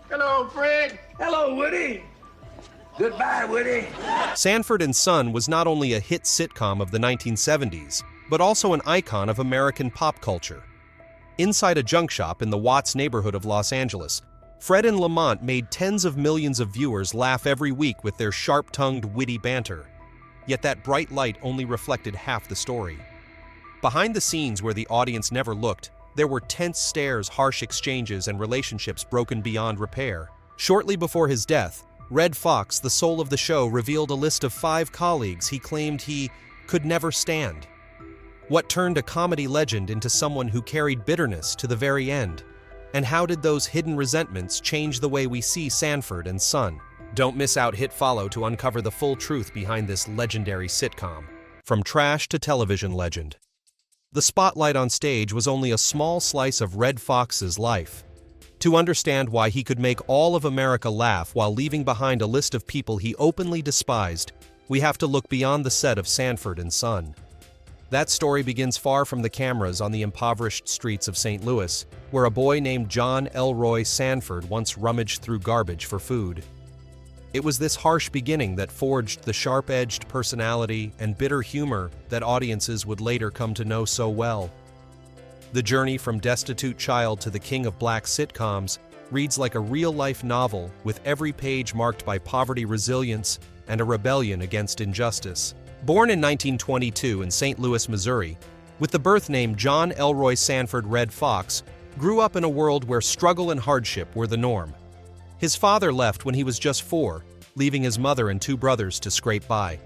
Hello, Fred. Hello, Woody. Goodbye, Woody. Sanford and Son was not only a hit sitcom of the 1970s, but also an icon of American pop culture. Inside a junk shop in the Watts neighborhood of Los Angeles, Fred and Lamont made tens of millions of viewers laugh every week with their sharp-tongued, witty banter. Yet that bright light only reflected half the story. Behind the scenes where the audience never looked, there were tense stares, harsh exchanges, and relationships broken beyond repair. Shortly before his death, Redd Foxx, the soul of the show, revealed a list of 5 colleagues he claimed he could never stand. What turned a comedy legend into someone who carried bitterness to the very end? And how did those hidden resentments change the way we see Sanford and Son? Don't miss out, hit follow to uncover the full truth behind this legendary sitcom. From trash to television legend. The spotlight on stage was only a small slice of Redd Foxx's life. To understand why he could make all of America laugh while leaving behind a list of people he openly despised, we have to look beyond the set of Sanford and Son. That story begins far from the cameras on the impoverished streets of St. Louis, where a boy named John Elroy Sanford once rummaged through garbage for food. It was this harsh beginning that forged the sharp-edged personality and bitter humor that audiences would later come to know so well. The journey from destitute child to the king of black sitcoms reads like a real-life novel, with every page marked by poverty, resilience, and a rebellion against injustice. Born in 1922 in St. Louis, Missouri, with the birth name John Elroy Sanford, Redd Foxx grew up in a world where struggle and hardship were the norm. His father left when he was just 4, leaving his mother and 2 brothers to scrape by.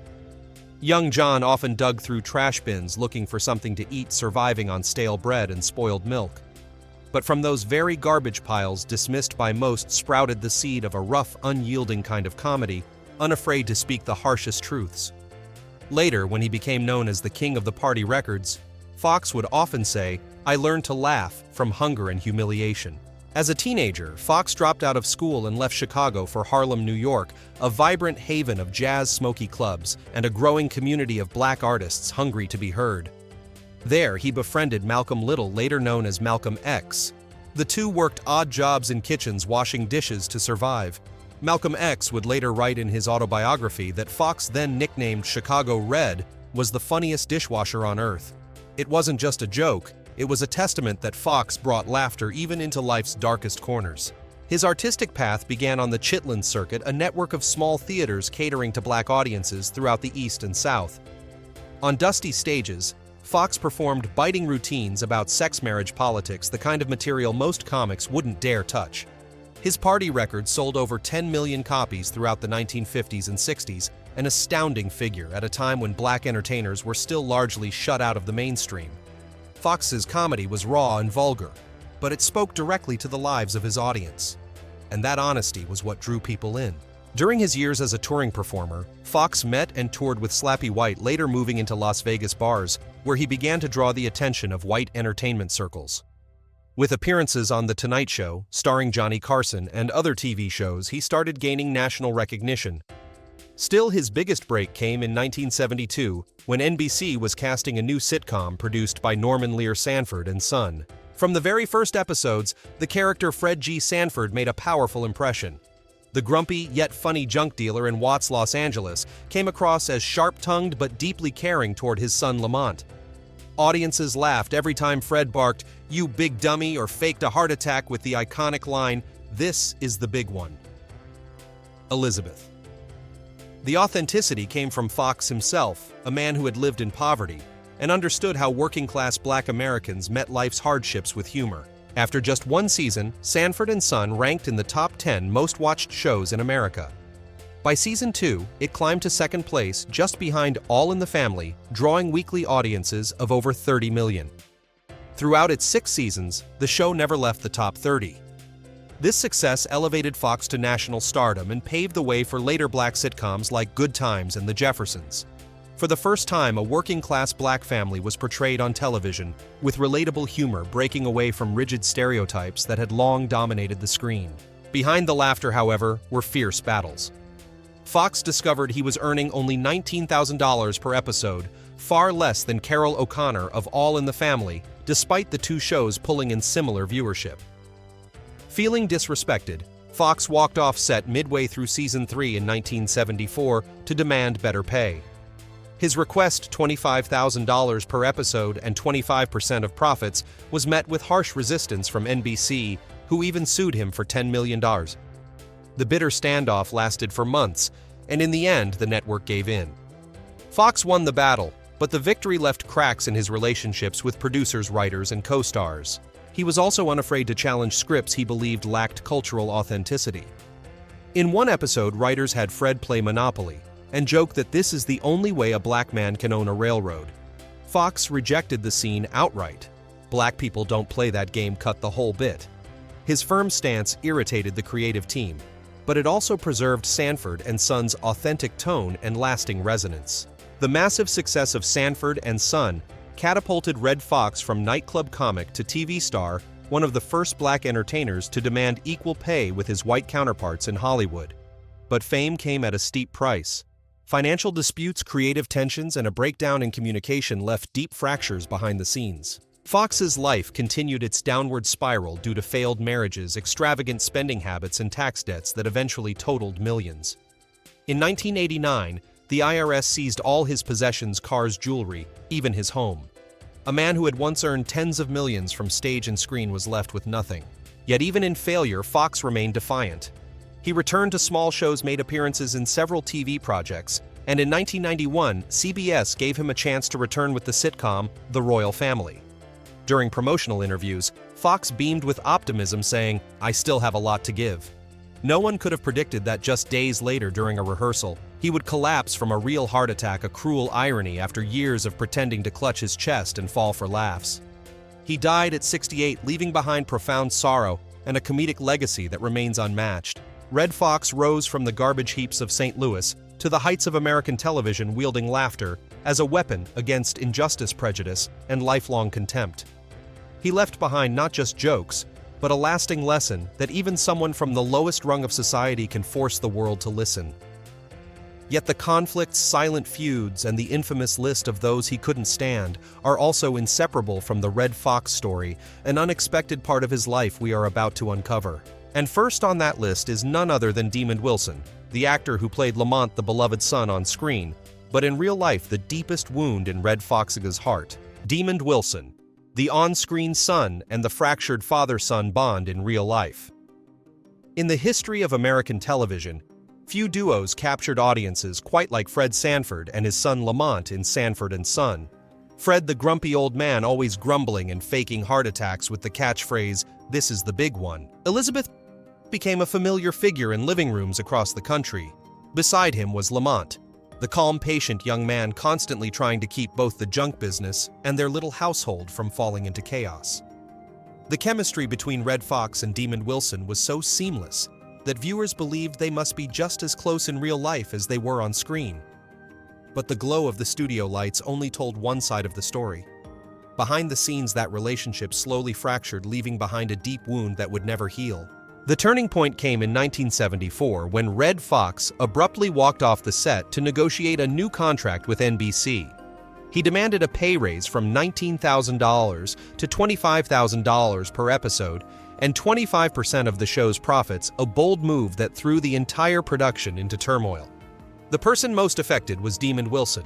Young John often dug through trash bins looking for something to eat, surviving on stale bread and spoiled milk. But from those very garbage piles, dismissed by most, sprouted the seed of a rough, unyielding kind of comedy, unafraid to speak the harshest truths. Later, when he became known as the king of the party records, Foxx would often say, "I learned to laugh from hunger and humiliation." As a teenager, Foxx dropped out of school and left Chicago for Harlem, New York, a vibrant haven of jazz-smoky clubs and a growing community of black artists hungry to be heard. There, he befriended Malcolm Little, later known as Malcolm X. The two worked odd jobs in kitchens washing dishes to survive. Malcolm X would later write in his autobiography that Foxx, then nicknamed Chicago Red, was the funniest dishwasher on earth. It wasn't just a joke, it was a testament that Foxx brought laughter even into life's darkest corners. His artistic path began on the Chitlin Circuit, a network of small theaters catering to black audiences throughout the East and South. On dusty stages, Foxx performed biting routines about sex, marriage, politics, the kind of material most comics wouldn't dare touch. His party record sold over 10 million copies throughout the 1950s and 60s, an astounding figure at a time when black entertainers were still largely shut out of the mainstream. Foxx's comedy was raw and vulgar, but it spoke directly to the lives of his audience. And that honesty was what drew people in. During his years as a touring performer, Foxx met and toured with Slappy White, later moving into Las Vegas bars, where he began to draw the attention of white entertainment circles. With appearances on The Tonight Show, starring Johnny Carson, and other TV shows, he started gaining national recognition. Still, his biggest break came in 1972, when NBC was casting a new sitcom produced by Norman Lear Sanford and Son. From the very first episodes, the character Fred G. Sanford made a powerful impression. The grumpy yet funny junk dealer in Watts, Los Angeles, came across as sharp-tongued but deeply caring toward his son Lamont. Audiences laughed every time Fred barked, "You big dummy," or faked a heart attack with the iconic line, "This is the big one." Elizabeth. The authenticity came from Foxx himself, a man who had lived in poverty, and understood how working-class black Americans met life's hardships with humor. After just one season, Sanford and Son ranked in the top 10 most-watched shows in America. By season 2, it climbed to second place, just behind All in the Family, drawing weekly audiences of over 30 million. Throughout its 6 seasons, the show never left the top 30. This success elevated Foxx to national stardom and paved the way for later black sitcoms like Good Times and The Jeffersons. For the first time, a working-class black family was portrayed on television, with relatable humor breaking away from rigid stereotypes that had long dominated the screen. Behind the laughter, however, were fierce battles. Foxx discovered he was earning only $19,000 per episode, far less than Carol O'Connor of All in the Family, despite the two shows pulling in similar viewership. Feeling disrespected, Foxx walked off set midway through season 3 in 1974 to demand better pay. His request, $25,000 per episode and 25% of profits, was met with harsh resistance from NBC, who even sued him for $10 million. The bitter standoff lasted for months, and in the end, the network gave in. Foxx won the battle, but the victory left cracks in his relationships with producers, writers, and co-stars. He was also unafraid to challenge scripts he believed lacked cultural authenticity. In one episode, writers had Fred play Monopoly and joked that this is the only way a black man can own a railroad. Foxx rejected the scene outright. Black people don't play that game, cut the whole bit. His firm stance irritated the creative team, but it also preserved Sanford and Son's authentic tone and lasting resonance. The massive success of Sanford and Son catapulted Redd Foxx from nightclub comic to TV star, one of the first black entertainers to demand equal pay with his white counterparts in Hollywood. But fame came at a steep price. Financial disputes, creative tensions, and a breakdown in communication left deep fractures behind the scenes. Foxx's life continued its downward spiral due to failed marriages, extravagant spending habits, and tax debts that eventually totaled millions. In 1989, the IRS seized all his possessions, cars, jewelry, even his home. A man who had once earned tens of millions from stage and screen was left with nothing. Yet even in failure, Foxx remained defiant. He returned to small shows, made appearances in several TV projects, and in 1991, CBS gave him a chance to return with the sitcom The Royal Family. During promotional interviews, Foxx beamed with optimism, saying, "I still have a lot to give." No one could have predicted that just days later during a rehearsal, he would collapse from a real heart attack, a cruel irony after years of pretending to clutch his chest and fall for laughs. He died at 68, leaving behind profound sorrow and a comedic legacy that remains unmatched. Redd Foxx rose from the garbage heaps of St. Louis to the heights of American television, wielding laughter as a weapon against injustice, prejudice, and lifelong contempt. He left behind not just jokes, but a lasting lesson that even someone from the lowest rung of society can force the world to listen. Yet the conflicts, silent feuds, and the infamous list of those he couldn't stand are also inseparable from the Redd Foxx story, an unexpected part of his life we are about to uncover. And first on that list is none other than Demond Wilson, the actor who played Lamont, the beloved son, on screen, but in real life the deepest wound in Redd Foxx's heart. Demond Wilson, the on-screen son and the fractured father-son bond in real life. In the history of American television, few duos captured audiences quite like Fred Sanford and his son Lamont in Sanford and Son. Fred, the grumpy old man, always grumbling and faking heart attacks with the catchphrase, "This is the big one." Elizabeth became a familiar figure in living rooms across the country. Beside him was Lamont, the calm, patient young man constantly trying to keep both the junk business and their little household from falling into chaos. The chemistry between Redd Foxx and Demond Wilson was so seamless that viewers believed they must be just as close in real life as they were on screen. But the glow of the studio lights only told one side of the story. Behind the scenes, that relationship slowly fractured, leaving behind a deep wound that would never heal. The turning point came in 1974 when Redd Foxx abruptly walked off the set to negotiate a new contract with NBC. He demanded a pay raise from $19,000 to $25,000 per episode and 25% of the show's profits, a bold move that threw the entire production into turmoil. The person most affected was Demond Wilson.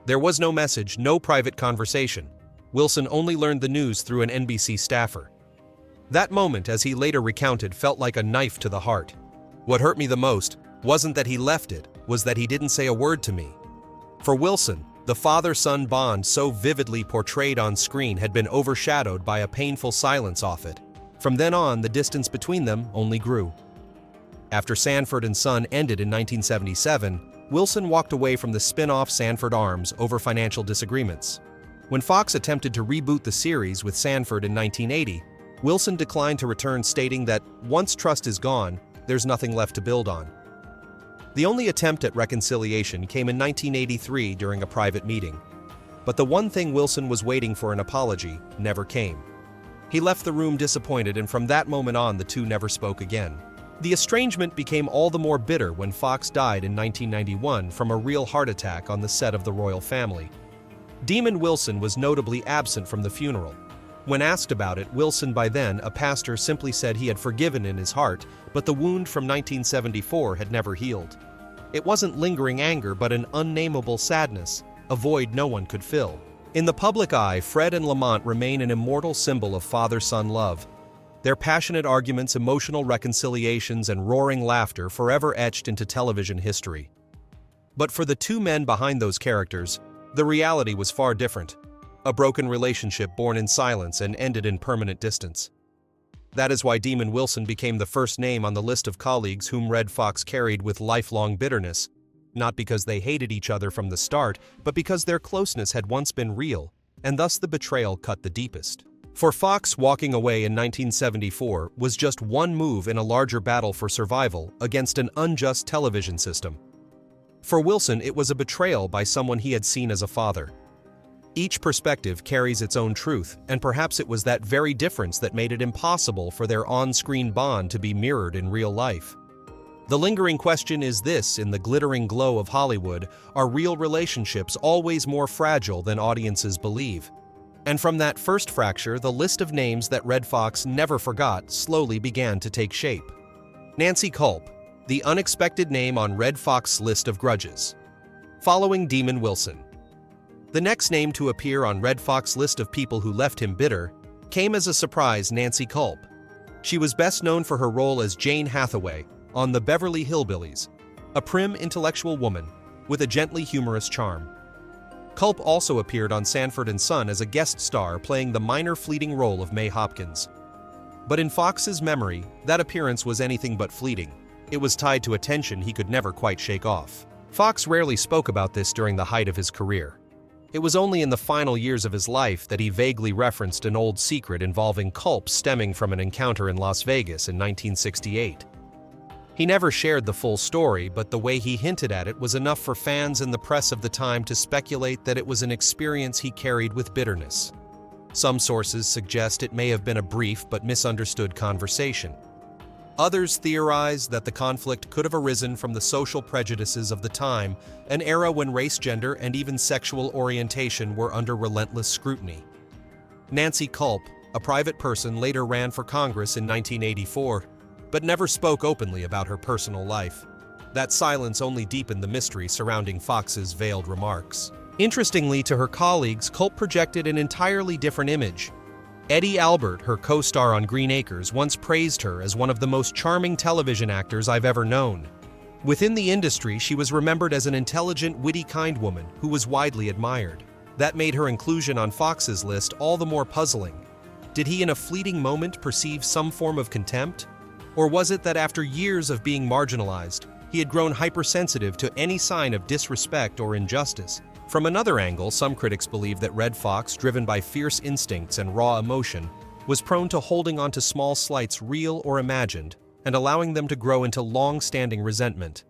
There was no message, no private conversation. Wilson only learned the news through an NBC staffer. That moment, as he later recounted, felt like a knife to the heart. "What hurt me the most wasn't that he left it, was that he didn't say a word to me." For Wilson, the father-son bond so vividly portrayed on screen had been overshadowed by a painful silence off it. From then on, the distance between them only grew. After Sanford and Son ended in 1977, Wilson walked away from the spin-off Sanford Arms over financial disagreements. When Fox attempted to reboot the series with Sanford in 1980, Wilson declined to return, stating that once trust is gone, there's nothing left to build on. The only attempt at reconciliation came in 1983 during a private meeting. But the one thing Wilson was waiting for, an apology, never came. He left the room disappointed, and from that moment on, the two never spoke again. The estrangement became all the more bitter when Fox died in 1991 from a real heart attack on the set of The Royal Family. Demond Wilson was notably absent from the funeral. When asked about it, Wilson, by then a pastor, simply said he had forgiven in his heart, but the wound from 1974 had never healed. It wasn't lingering anger, but an unnameable sadness, a void no one could fill. In the public eye, Fred and Lamont remain an immortal symbol of father-son love. Their passionate arguments, emotional reconciliations, and roaring laughter forever etched into television history. But for the two men behind those characters, the reality was far different. A broken relationship born in silence and ended in permanent distance. That is why Demon Wilson became the first name on the list of colleagues whom Redd Foxx carried with lifelong bitterness. Not because they hated each other from the start, but because their closeness had once been real, and thus the betrayal cut the deepest. For Foxx, walking away in 1974 was just one move in a larger battle for survival against an unjust television system. For Wilson, it was a betrayal by someone he had seen as a father. Each perspective carries its own truth, and perhaps it was that very difference that made it impossible for their on-screen bond to be mirrored in real life. The lingering question is this: in the glittering glow of Hollywood, are real relationships always more fragile than audiences believe? And from that first fracture, the list of names that Redd Foxx never forgot slowly began to take shape. Nancy Culp, the unexpected name on Redd Foxx's list of grudges. Following Demon Wilson. The next name to appear on Redd Foxx's list of people who left him bitter came as a surprise: Nancy Culp. She was best known for her role as Jane Hathaway on The Beverly Hillbillies, a prim, intellectual woman with a gently humorous charm. Culp also appeared on Sanford and Son as a guest star, playing the minor fleeting role of May Hopkins. But in Foxx's memory, that appearance was anything but fleeting. It was tied to a tension he could never quite shake off. Foxx rarely spoke about this during the height of his career. It was only in the final years of his life that he vaguely referenced an old secret involving Culp stemming from an encounter in Las Vegas in 1968. He never shared the full story, but the way he hinted at it was enough for fans and the press of the time to speculate that it was an experience he carried with bitterness. Some sources suggest it may have been a brief but misunderstood conversation. Others theorize that the conflict could have arisen from the social prejudices of the time, an era when race, gender, and even sexual orientation were under relentless scrutiny. Nancy Culp, a private person, later ran for Congress in 1984, but never spoke openly about her personal life. That silence only deepened the mystery surrounding Foxx's veiled remarks. Interestingly, to her colleagues, Culp projected an entirely different image. Eddie Albert, her co-star on Green Acres, once praised her as one of the most charming television actors I've ever known. Within the industry, she was remembered as an intelligent, witty, kind woman who was widely admired. That made her inclusion on Foxx's list all the more puzzling. Did he in a fleeting moment perceive some form of contempt? Or was it that after years of being marginalized, he had grown hypersensitive to any sign of disrespect or injustice? From another angle, some critics believe that Redd Foxx, driven by fierce instincts and raw emotion, was prone to holding on to small slights, real or imagined, and allowing them to grow into long-standing resentment.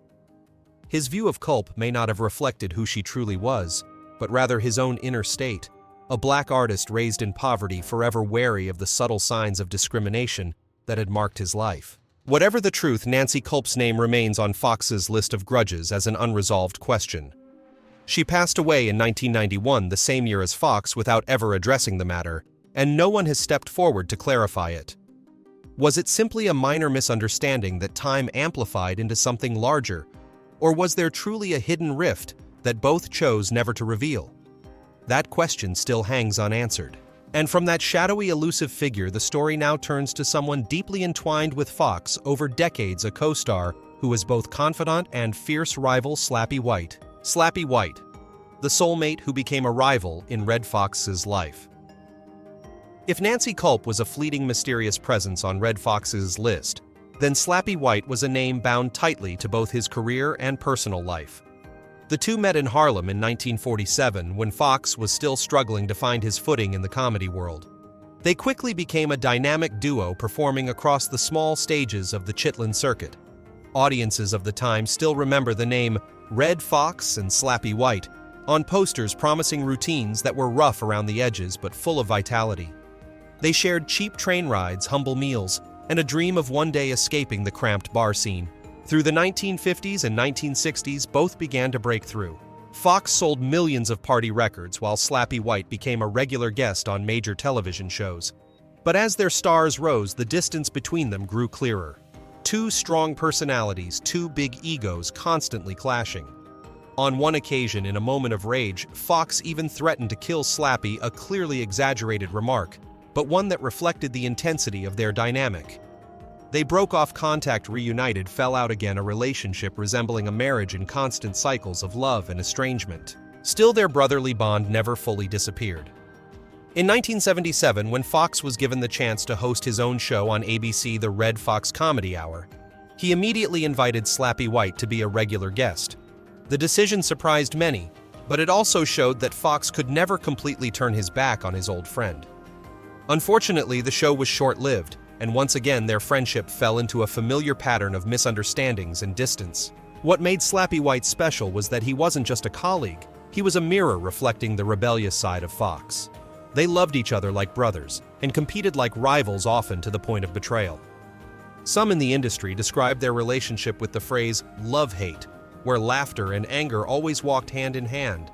His view of Culp may not have reflected who she truly was, but rather his own inner state, a black artist raised in poverty, forever wary of the subtle signs of discrimination that had marked his life. Whatever the truth, Nancy Culp's name remains on Foxx's list of grudges as an unresolved question. She passed away in 1991, the same year as Foxx, without ever addressing the matter, and no one has stepped forward to clarify it. Was it simply a minor misunderstanding that time amplified into something larger, or was there truly a hidden rift that both chose never to reveal? That question still hangs unanswered. And from that shadowy, elusive figure, the story now turns to someone deeply entwined with Foxx over decades, a co-star who was both confidant and fierce rival, Slappy White. Slappy White, the soulmate who became a rival in Redd Foxx's life. If Nancy Culp was a fleeting, mysterious presence on Redd Foxx's list, then Slappy White was a name bound tightly to both his career and personal life. The two met in Harlem in 1947 when Foxx was still struggling to find his footing in the comedy world. They quickly became a dynamic duo, performing across the small stages of the Chitlin circuit. Audiences of the time still remember the name Redd Foxx and Slappy White on posters promising routines that were rough around the edges but full of vitality. They shared cheap train rides, humble meals, and a dream of one day escaping the cramped bar scene. Through the 1950s and 1960s, both began to break through. Fox sold millions of party records while Slappy White became a regular guest on major television shows. But as their stars rose, the distance between them grew clearer. Two strong personalities, two big egos constantly clashing. On one occasion, in a moment of rage, Fox even threatened to kill Slappy, a clearly exaggerated remark, but one that reflected the intensity of their dynamic. They broke off contact, reunited, fell out again, a relationship resembling a marriage in constant cycles of love and estrangement. Still, their brotherly bond never fully disappeared. In 1977, when Fox was given the chance to host his own show on ABC, the Redd Foxx Comedy Hour, he immediately invited Slappy White to be a regular guest. The decision surprised many, but it also showed that Fox could never completely turn his back on his old friend. Unfortunately, the show was short-lived, and once again their friendship fell into a familiar pattern of misunderstandings and distance. What made Slappy White special was that he wasn't just a colleague, he was a mirror reflecting the rebellious side of Fox. They loved each other like brothers, and competed like rivals, often to the point of betrayal. Some in the industry described their relationship with the phrase love-hate, where laughter and anger always walked hand in hand.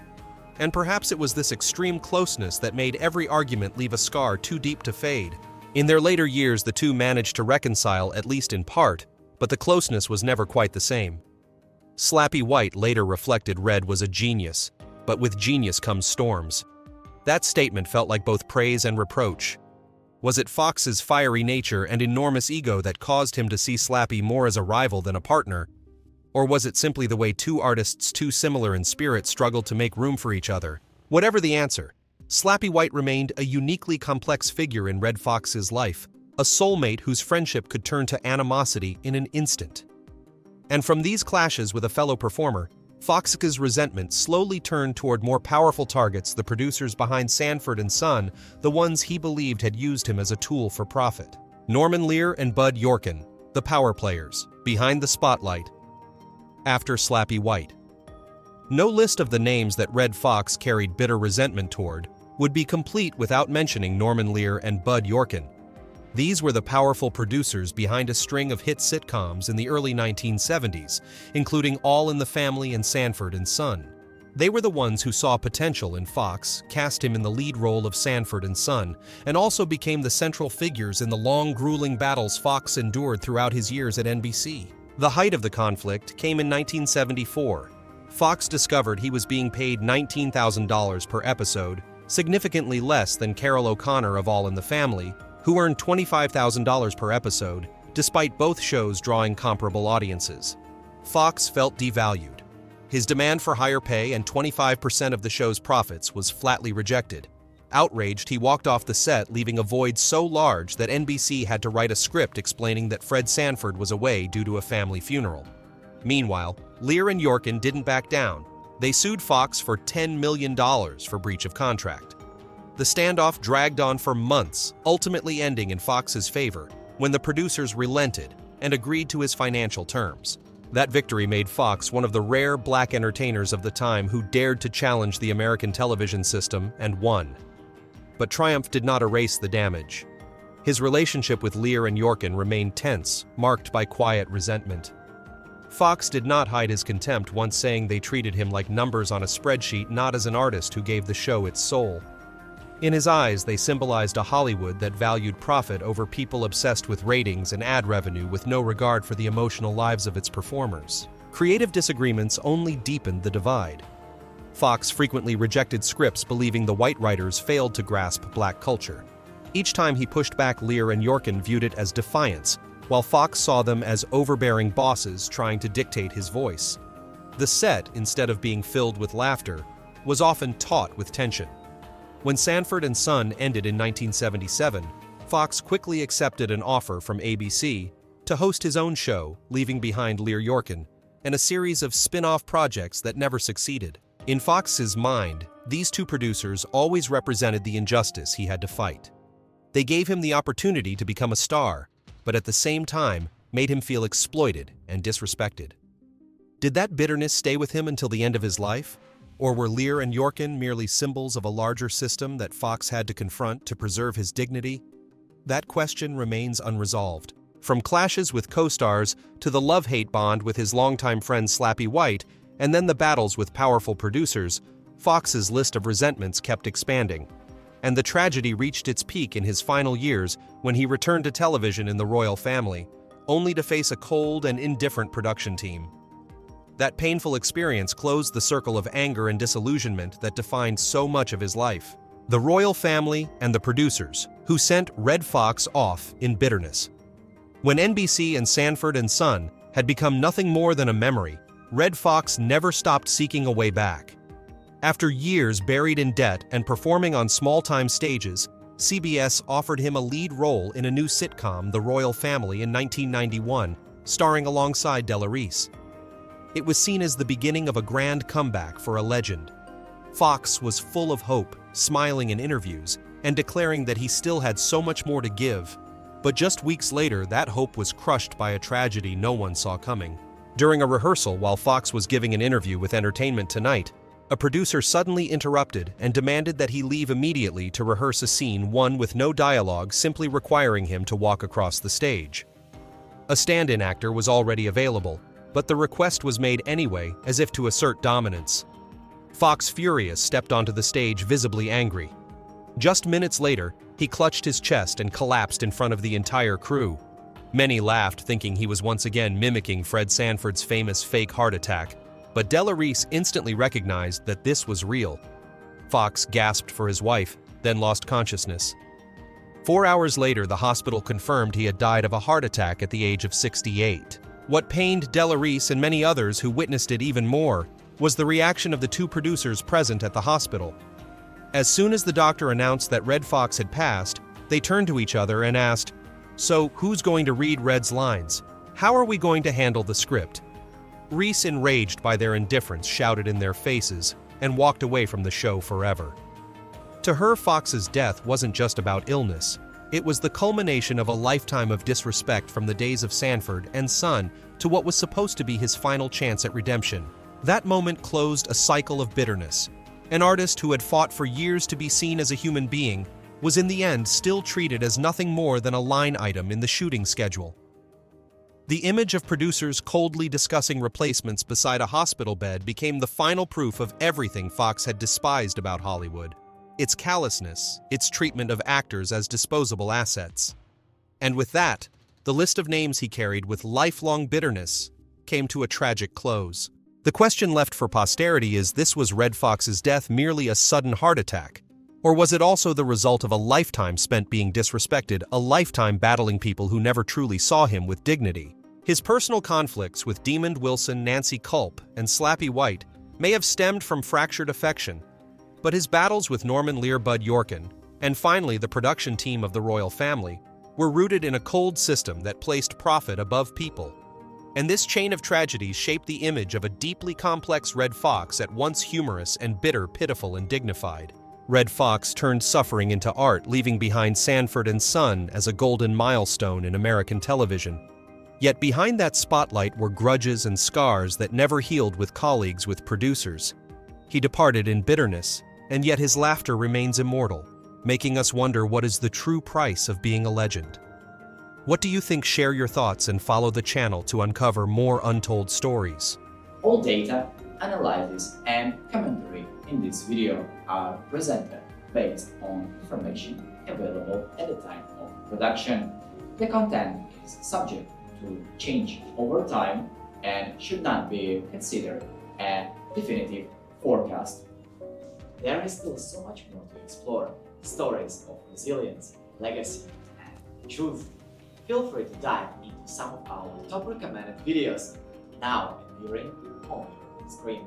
And perhaps it was this extreme closeness that made every argument leave a scar too deep to fade. In their later years, the two managed to reconcile, at least in part, but the closeness was never quite the same. Slappy White later reflected Redd was a genius, but with genius comes storms. That statement felt like both praise and reproach. Was it Fox's fiery nature and enormous ego that caused him to see Slappy more as a rival than a partner? Or was it simply the way two artists too similar in spirit struggled to make room for each other? Whatever the answer, Slappy White remained a uniquely complex figure in Redd Foxx's life, a soulmate whose friendship could turn to animosity in an instant. And from these clashes with a fellow performer, Foxx's resentment slowly turned toward more powerful targets, the producers behind Sanford and Son, the ones he believed had used him as a tool for profit. Norman Lear and Bud Yorkin, the power players, behind the spotlight. After Slappy White. No list of the names that Redd Foxx carried bitter resentment toward would be complete without mentioning Norman Lear and Bud Yorkin. These were the powerful producers behind a string of hit sitcoms in the early 1970s, including All in the Family and Sanford and Son. They were the ones who saw potential in Fox, cast him in the lead role of Sanford and Son, and also became the central figures in the long, grueling battles Fox endured throughout his years at NBC. The height of the conflict came in 1974. Fox discovered he was being paid $19,000 per episode, significantly less than Carol O'Connor of All in the Family, who earned $25,000 per episode, despite both shows drawing comparable audiences. Fox felt devalued. His demand for higher pay and 25% of the show's profits was flatly rejected. Outraged, he walked off the set, leaving a void so large that NBC had to write a script explaining that Fred Sanford was away due to a family funeral. Meanwhile, Lear and Yorkin didn't back down. They sued Fox for $10 million for breach of contract. The standoff dragged on for months, ultimately ending in Fox's favor when the producers relented and agreed to his financial terms. That victory made Fox one of the rare black entertainers of the time who dared to challenge the American television system and won. But triumph did not erase the damage. His relationship with Lear and Yorkin remained tense, marked by quiet resentment. Fox did not hide his contempt, once saying they treated him like numbers on a spreadsheet, not as an artist who gave the show its soul. In his eyes, they symbolized a Hollywood that valued profit over people, obsessed with ratings and ad revenue with no regard for the emotional lives of its performers. Creative disagreements only deepened the divide. Fox frequently rejected scripts, believing the white writers failed to grasp black culture. Each time he pushed back, Lear and Yorkin viewed it as defiance, while Fox saw them as overbearing bosses trying to dictate his voice. The set, instead of being filled with laughter, was often taut with tension. When Sanford and Son ended in 1977, Fox quickly accepted an offer from ABC to host his own show, leaving behind Lear Yorkin, and a series of spin-off projects that never succeeded. In Fox's mind, these two producers always represented the injustice he had to fight. They gave him the opportunity to become a star, but at the same time made him feel exploited and disrespected. Did that bitterness stay with him until the end of his life? Or were Lear and Yorkin merely symbols of a larger system that Fox had to confront to preserve his dignity? That question remains unresolved. From clashes with co-stars to the love-hate bond with his longtime friend Slappy White, and then the battles with powerful producers, Fox's list of resentments kept expanding. And the tragedy reached its peak in his final years when he returned to television in the royal family, only to face a cold and indifferent production team. That painful experience closed the circle of anger and disillusionment that defined so much of his life. The royal family and the producers, who sent Redd Foxx off in bitterness. When NBC and Sanford and Son had become nothing more than a memory, Redd Foxx never stopped seeking a way back. After years buried in debt and performing on small-time stages, CBS offered him a lead role in a new sitcom, The Royal Family, in 1991, starring alongside Della Reese. It was seen as the beginning of a grand comeback for a legend. Foxx was full of hope, smiling in interviews, and declaring that he still had so much more to give. But just weeks later, that hope was crushed by a tragedy no one saw coming. During a rehearsal while Foxx was giving an interview with Entertainment Tonight, a producer suddenly interrupted and demanded that he leave immediately to rehearse a scene, one with no dialogue, simply requiring him to walk across the stage. A stand-in actor was already available, but the request was made anyway, as if to assert dominance. Foxx, furious, stepped onto the stage, visibly angry. Just minutes later, he clutched his chest and collapsed in front of the entire crew. Many laughed, thinking he was once again mimicking Fred Sanford's famous fake heart attack, but Della Reese instantly recognized that this was real. Foxx gasped for his wife, then lost consciousness. 4 hours later, the hospital confirmed he had died of a heart attack at the age of 68. What pained Della Reese and many others who witnessed it even more was the reaction of the two producers present at the hospital. As soon as the doctor announced that Redd Foxx had passed, they turned to each other and asked, "So, who's going to read Redd's lines? How are we going to handle the script?" Reese, enraged by their indifference, shouted in their faces and walked away from the show forever. To her, Fox's death wasn't just about illness. It was the culmination of a lifetime of disrespect, from the days of Sanford and Son to what was supposed to be his final chance at redemption. That moment closed a cycle of bitterness. An artist who had fought for years to be seen as a human being was in the end still treated as nothing more than a line item in the shooting schedule. The image of producers coldly discussing replacements beside a hospital bed became the final proof of everything Foxx had despised about Hollywood: its callousness, its treatment of actors as disposable assets. And with that, the list of names he carried with lifelong bitterness came to a tragic close. The question left for posterity is, was Redd Foxx's death merely a sudden heart attack? Or was it also the result of a lifetime spent being disrespected, a lifetime battling people who never truly saw him with dignity? His personal conflicts with Demond Wilson, Nancy Culp, and Slappy White may have stemmed from fractured affection, but his battles with Norman Lear Bud Yorkin, and finally the production team of the royal family, were rooted in a cold system that placed profit above people. And this chain of tragedies shaped the image of a deeply complex Redd Foxx, at once humorous and bitter, pitiful and dignified. Redd Foxx turned suffering into art, leaving behind Sanford and Son as a golden milestone in American television. Yet behind that spotlight were grudges and scars that never healed with colleagues, with producers. He departed in bitterness, and yet his laughter remains immortal, making us wonder, what is the true price of being a legend? What do you think? Share your thoughts and follow the channel to uncover more untold stories. All data, analysis, and commentary in this video are presented based on information available at the time of production. The content is subject to change over time and should not be considered a definitive forecast. There is still so much more to explore: stories of resilience, legacy, and truth. Feel free to dive into some of our top recommended videos now appearing on your screen.